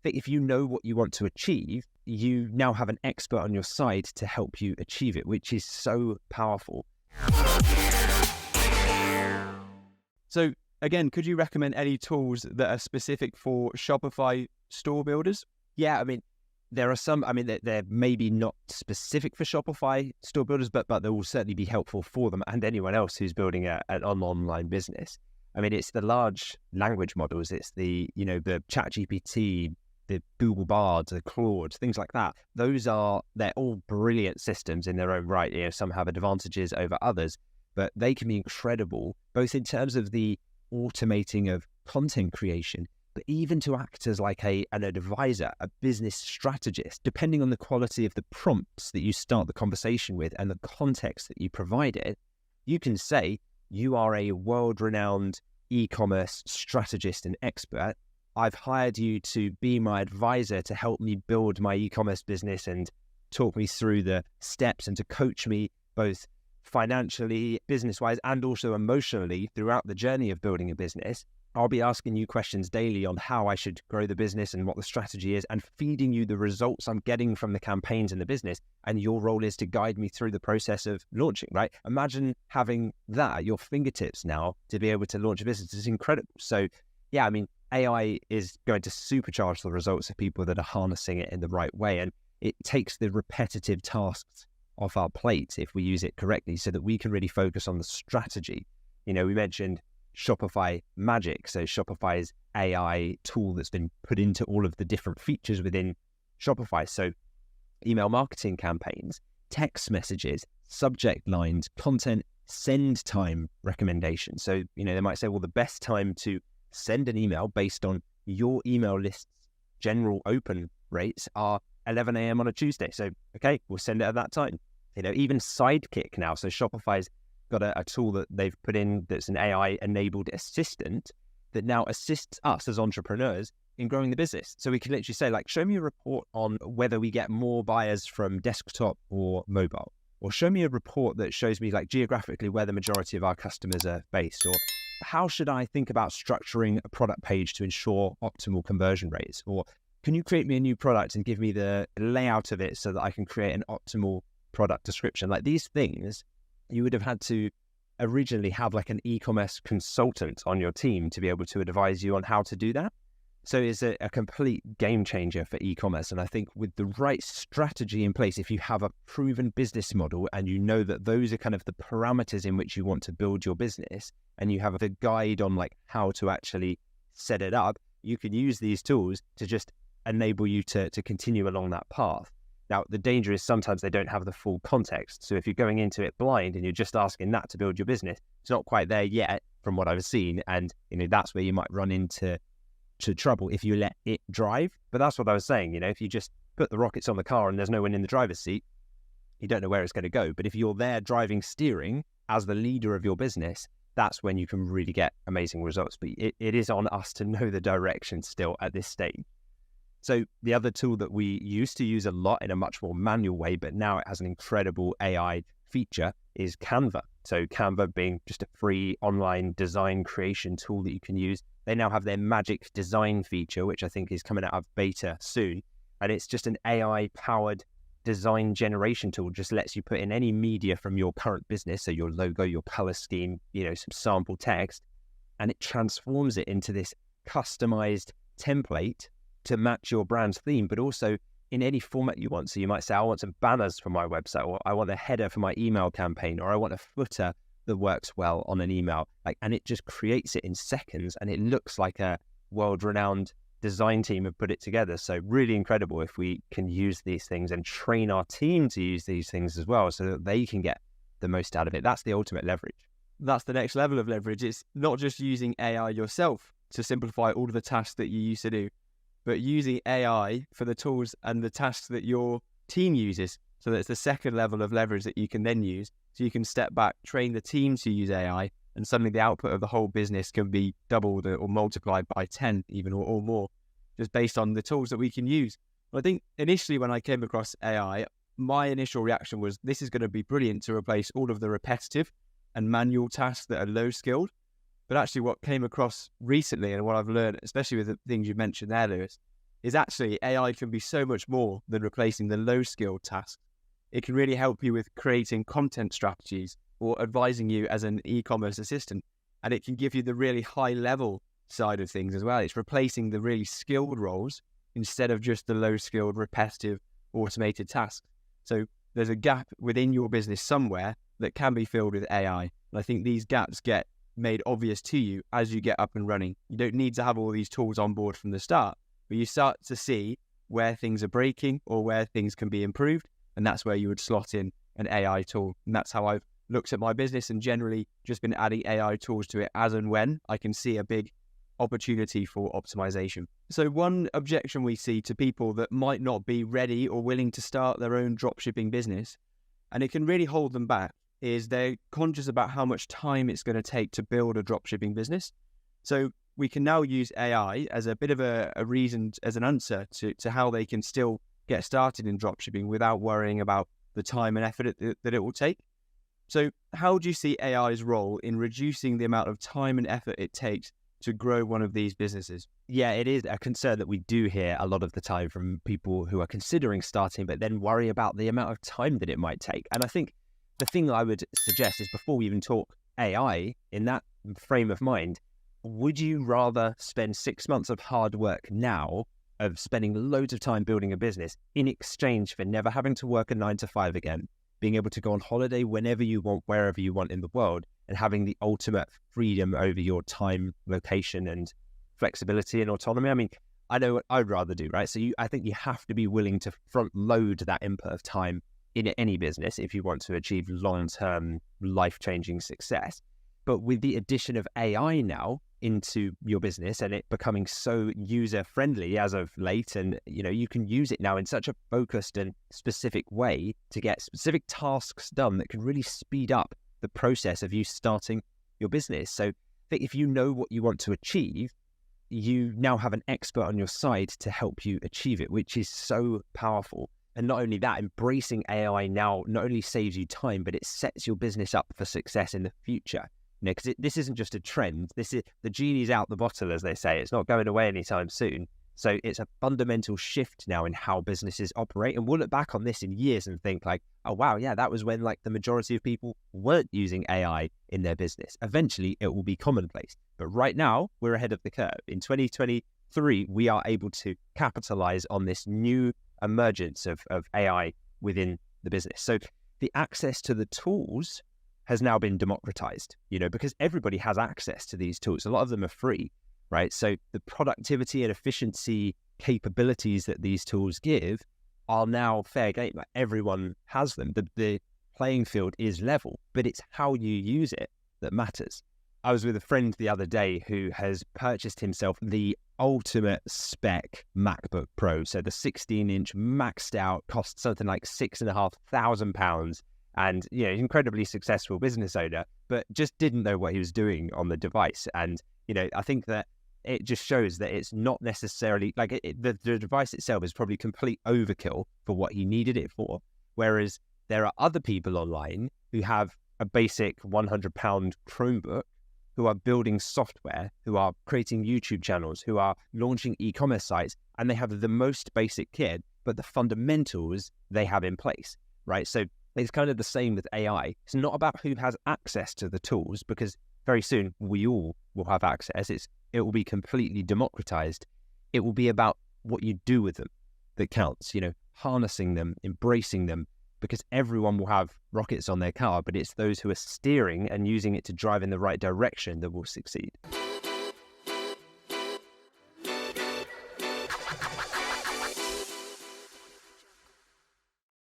think if you know what you want to achieve, you now have an expert on your side to help you achieve it, which is so powerful. So again, could you recommend any tools that are specific for Shopify store builders? Yeah, I mean, there are some, I mean, they're maybe not specific for Shopify store builders, but they will certainly be helpful for them and anyone else who's building an online business. I mean, it's the large language models, it's the ChatGPT, the Google Bard, the Claude, things like that. They're all brilliant systems in their own right. Some have advantages over others, but they can be incredible, both in terms of the automating of content creation, but even to act as like an advisor, a business strategist, depending on the quality of the prompts that you start the conversation with and the context that you provide it. You can say, you are a world-renowned e-commerce strategist and expert. I've hired you to be my advisor to help me build my e-commerce business and talk me through the steps and to coach me both financially, business-wise, and also emotionally throughout the journey of building a business. I'll be asking you questions daily on how I should grow the business and what the strategy is, and feeding you the results I'm getting from the campaigns in the business. And your role is to guide me through the process of launching, right? Imagine having that at your fingertips now to be able to launch a business. It's incredible. So yeah, I mean, AI is going to supercharge the results of people that are harnessing it in the right way. And it takes the repetitive tasks off our plate if we use it correctly, so that we can really focus on the strategy. We mentioned Shopify Magic. So Shopify's AI tool that's been put into all of the different features within Shopify. So email marketing campaigns, text messages, subject lines, content, send time recommendations. So, they might say, well, the best time to send an email based on your email list's general open rates are 11 a.m. on a Tuesday. So, okay, we'll send it at that time. Even Sidekick now. So Shopify's got a tool that they've put in that's an AI-enabled assistant that now assists us as entrepreneurs in growing the business. So we can literally say, like, show me a report on whether we get more buyers from desktop or mobile, or show me a report that shows me, like, geographically where the majority of our customers are based, or how should I think about structuring a product page to ensure optimal conversion rates, or can you create me a new product and give me the layout of it so that I can create an optimal product description? Like, these things, you would have had to originally have like an e-commerce consultant on your team to be able to advise you on how to do that. So it's a complete game changer for e-commerce. And I think with the right strategy in place, if you have a proven business model and you know that those are kind of the parameters in which you want to build your business, and you have the guide on like how to actually set it up, you can use these tools to just enable you to continue along that path. Now, the danger is sometimes they don't have the full context. So if you're going into it blind and you're just asking that to build your business, it's not quite there yet from what I've seen. And, that's where you might run into trouble if you let it drive. But that's what I was saying, if you just put the rockets on the car and there's no one in the driver's seat, you don't know where it's going to go. But if you're there driving, steering as the leader of your business, that's when you can really get amazing results. But it is on us to know the direction still at this stage. So the other tool that we used to use a lot in a much more manual way, but now it has an incredible AI feature, is Canva. So Canva being just a free online design creation tool that you can use. They now have their magic design feature, which I think is coming out of beta soon. And it's just an AI-powered design generation tool. Just lets you put in any media from your current business, so your logo, your color scheme, some sample text, and it transforms it into this customized template to match your brand's theme, but also in any format you want. So you might say, I want some banners for my website, or I want a header for my email campaign, or I want a footer that works well on an email. And it just creates it in seconds, and it looks like a world-renowned design team have put it together. So really incredible if we can use these things and train our team to use these things as well, so that they can get the most out of it. That's the ultimate leverage. That's the next level of leverage. It's not just using AI yourself to simplify all of the tasks that you used to do, but using AI for the tools and the tasks that your team uses. So that's the second level of leverage that you can then use. So you can step back, train the team to use AI, and suddenly the output of the whole business can be doubled or multiplied by 10 even or more, just based on the tools that we can use. But I think initially when I came across AI, my initial reaction was, this is going to be brilliant to replace all of the repetitive and manual tasks that are low skilled. But actually what came across recently, and what I've learned, especially with the things you mentioned there, Lewis, is actually AI can be so much more than replacing the low-skilled tasks. It can really help you with creating content strategies or advising you as an e-commerce assistant. And it can give you the really high-level side of things as well. It's replacing the really skilled roles instead of just the low-skilled, repetitive, automated tasks. So there's a gap within your business somewhere that can be filled with AI. And I think these gaps get made obvious to you as you get up and running. You don't need to have all these tools on board from the start, but you start to see where things are breaking or where things can be improved. And that's where you would slot in an AI tool. And that's how I've looked at my business and generally just been adding AI tools to it as and when I can see a big opportunity for optimization. So one objection we see to people that might not be ready or willing to start their own dropshipping business, and it can really hold them back, is they're conscious about how much time it's going to take to build a dropshipping business. So we can now use AI as a bit of a reason, as an answer to how they can still get started in dropshipping without worrying about the time and effort that it will take. So how do you see AI's role in reducing the amount of time and effort it takes to grow one of these businesses? Yeah, it is a concern that we do hear a lot of the time from people who are considering starting, but then worry about the amount of time that it might take. And I think the thing I would suggest is, before we even talk AI, in that frame of mind, would you rather spend 6 months of hard work now, of spending loads of time building a business, in exchange for never having to work a 9 to 5 again, being able to go on holiday whenever you want, wherever you want in the world, and having the ultimate freedom over your time, location, and flexibility and autonomy? I mean, I know what I'd rather do, right? So I think you have to be willing to front load that input of time in any business if you want to achieve long-term, life-changing success. But with the addition of AI now into your business and it becoming so user-friendly as of late, and you can use it now in such a focused and specific way to get specific tasks done that can really speed up the process of you starting your business. So I think if you know what you want to achieve, you now have an expert on your side to help you achieve it, which is so powerful. And not only that, embracing AI now not only saves you time, but it sets your business up for success in the future. Because this isn't just a trend. This is the genie's out the bottle, as they say. It's not going away anytime soon. So it's a fundamental shift now in how businesses operate. And we'll look back on this in years and think like, oh, wow, yeah, that was when like the majority of people weren't using AI in their business. Eventually, it will be commonplace. But right now, we're ahead of the curve. In 2023, we are able to capitalize on this new emergence of AI within the business. So the access to the tools has now been democratized, because everybody has access to these tools. A lot of them are free, right? So the productivity and efficiency capabilities that these tools give are now fair game. Like, everyone has them. The playing field is level, but it's how you use it that matters. I was with a friend the other day who has purchased himself the ultimate spec MacBook Pro. So the 16-inch maxed out, cost something like £6,500. And, incredibly successful business owner, but just didn't know what he was doing on the device. And, I think that it just shows that it's not necessarily like the device itself is probably complete overkill for what he needed it for. Whereas there are other people online who have a basic £100 Chromebook, who are building software, who are creating YouTube channels, who are launching e-commerce sites, and they have the most basic kit, but the fundamentals they have in place, right? So it's kind of the same with AI. It's not about who has access to the tools, because very soon we all will have access. It will be completely democratized. It will be about what you do with them that counts, harnessing them, embracing them, because everyone will have rockets on their car, but it's those who are steering and using it to drive in the right direction that will succeed.